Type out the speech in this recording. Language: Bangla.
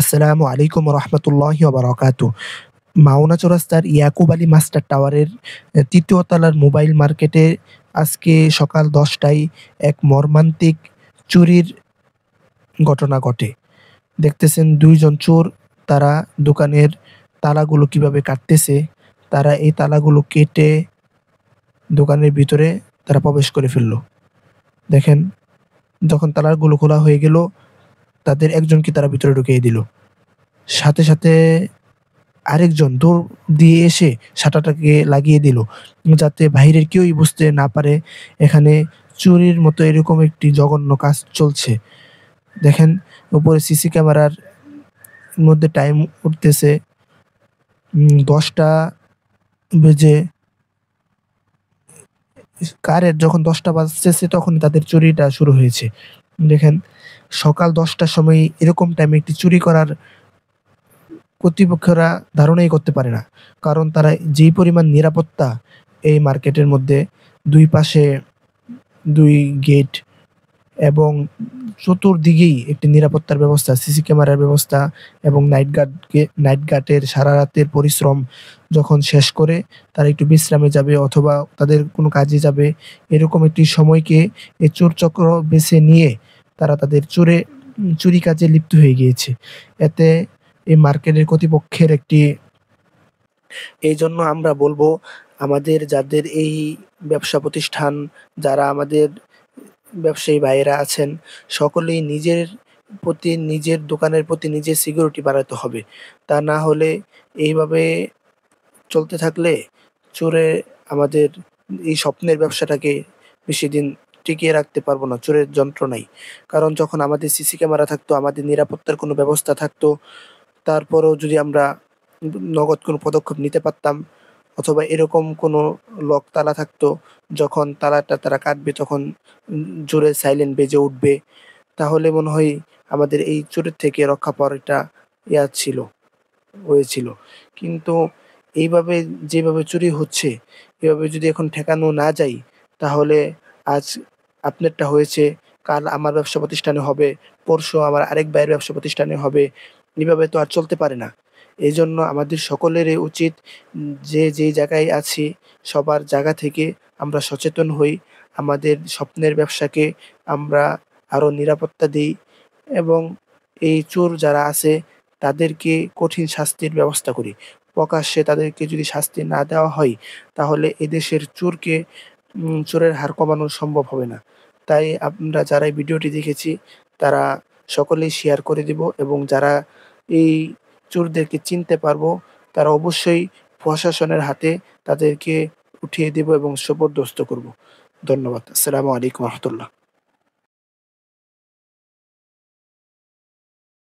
আসসালামু আলাইকুম রহমতুল্লাহি ওয়া বারাকাতুহু। মাওনা চৌরাস্তার ইয়াকুব আলী মাস্টার টাওয়ারের ৩য় তলার মোবাইল মার্কেটে আজকে সকাল ১০ টায় এক মর্মান্তিক চুরির ঘটনা ঘটে। দেখতেছেন ২ জন চোর, তারা দোকানের তালাগুলো কিভাবে কাটতেছে। তারা এই তালাগুলো কেটে দোকানের ভিতরে তারা প্রবেশ করে ফেলল। দেখেন, যখন তালাগুলো খোলা হয়ে গেল, তাদের একজনকে তারা ভিতরে ঢুকিয়ে দিল। সাথে, সাথে আরেকজন দৌড় দিয়ে এসে শাটারটাকে লাগিয়ে দিল, যাতে বাহিরের কেউই বুঝতে না পারে এখানে চুরির মতো এরকম একটি জঘন্য কাজ চলছে। দেখেন, উপরে সিসি ক্যামেরার মধ্যে টাইম উঠতেছে ১০টা বেজে, কারের যখন ১০টা বাজতেছে তখনই তাদের চুরিটা শুরু হয়েছে। দেখেন, সকাল ১০টার সময় এরকম টাইমে একটি চুরি করার কর্তৃপক্ষরা ধারণাই করতে পারে না। কারণ তারা যেই পরিমাণ নিরাপত্তা এই মার্কেটের মধ্যে, ২ পাশে ২ গেট এবং চতুর্দিকেই একটি নিরাপত্তার ব্যবস্থা, সিসি ক্যামেরার ব্যবস্থা এবং নাইট গার্ডের সারা রাতের পরিশ্রম যখন শেষ করে তারা একটু বিশ্রামে যাবে অথবা তাদের কোনো কাজে যাবে, এরকম একটি সময়কে এই চোরচক্র বেছে নিয়ে তারা তাদের চুরি কাজে লিপ্ত হয়ে গিয়েছে। এতে এই মার্কেটের কর্তৃপক্ষের একটি, এইজন্য আমরা বলব, আমাদের যাদের এই ব্যবসা প্রতিষ্ঠান, যারা আমাদের ব্যবসায়ী ভাইয়েরা আছেন, সকলেই নিজের দোকানের প্রতি নিজের সিকিউরিটি বাড়াতে হবে। তা না হলে এইভাবে চলতে থাকলে চোরে আমাদের এই স্বপ্নের ব্যবসাটাকে বেশিদিন টিকিয়ে রাখতে পারবো না চোরের যন্ত্রণায়। কারণ যখন আমাদের সিসি ক্যামেরা থাকতো, আমাদের নিরাপত্তার কোনো ব্যবস্থা থাকতো, তারপরেও যদি আমরা নগদ কোনো পদক্ষেপ নিতে পারতাম অথবা এরকম কোনো লক তালা থাকতো, যখন তালাটা তারা কাটবে তখন জোরে সাইলেন্ট বেজে উঠবে, তাহলে মনে হয় আমাদের এই চোরের থেকে রক্ষা পাওয়ার একটা ছিল হয়েছিল। কিন্তু এইভাবে যেভাবে চুরি হচ্ছে, এভাবে যদি এখন ঠেকানো না যায়, তাহলে আজ আপনারটা হয়েছে, কাল আমার ব্যবসা প্রতিষ্ঠানে হবে, পরশু আমার আরেক ভাইয়ের ব্যবসা প্রতিষ্ঠানে হবে। এভাবে তো আর চলতে পারে না। এজন্য আমাদের সকলেরই উচিত, যে যেই জায়গায় আছি সবার জায়গা থেকে আমরা সচেতন হই। আমাদের স্বপ্নের ব্যবসাকে আমরা আরো নিরাপত্তা দেই এবং এই চোর যারা আছে তাদেরকে কঠিন শাস্তির ব্যবস্থা করি। প্রকাশ্যে তাদেরকে যদি শাস্তি না দেওয়া হয়, তাহলে এদেশের চোরের হার কমানো সম্ভব হবে না। তাই আমরা যারা এই ভিডিওটি দেখেছি তারা সকলেই শেয়ার করে দিব এবং যারা এই চোরদেরকে চিনতে পারবো তারা অবশ্যই প্রশাসনের হাতে তাদেরকে উঠিয়ে দিব এবং সোপর্দস্ত করব। ধন্যবাদ। আসসালামু আলাইকুম ওয়া রাহমাতুল্লাহ।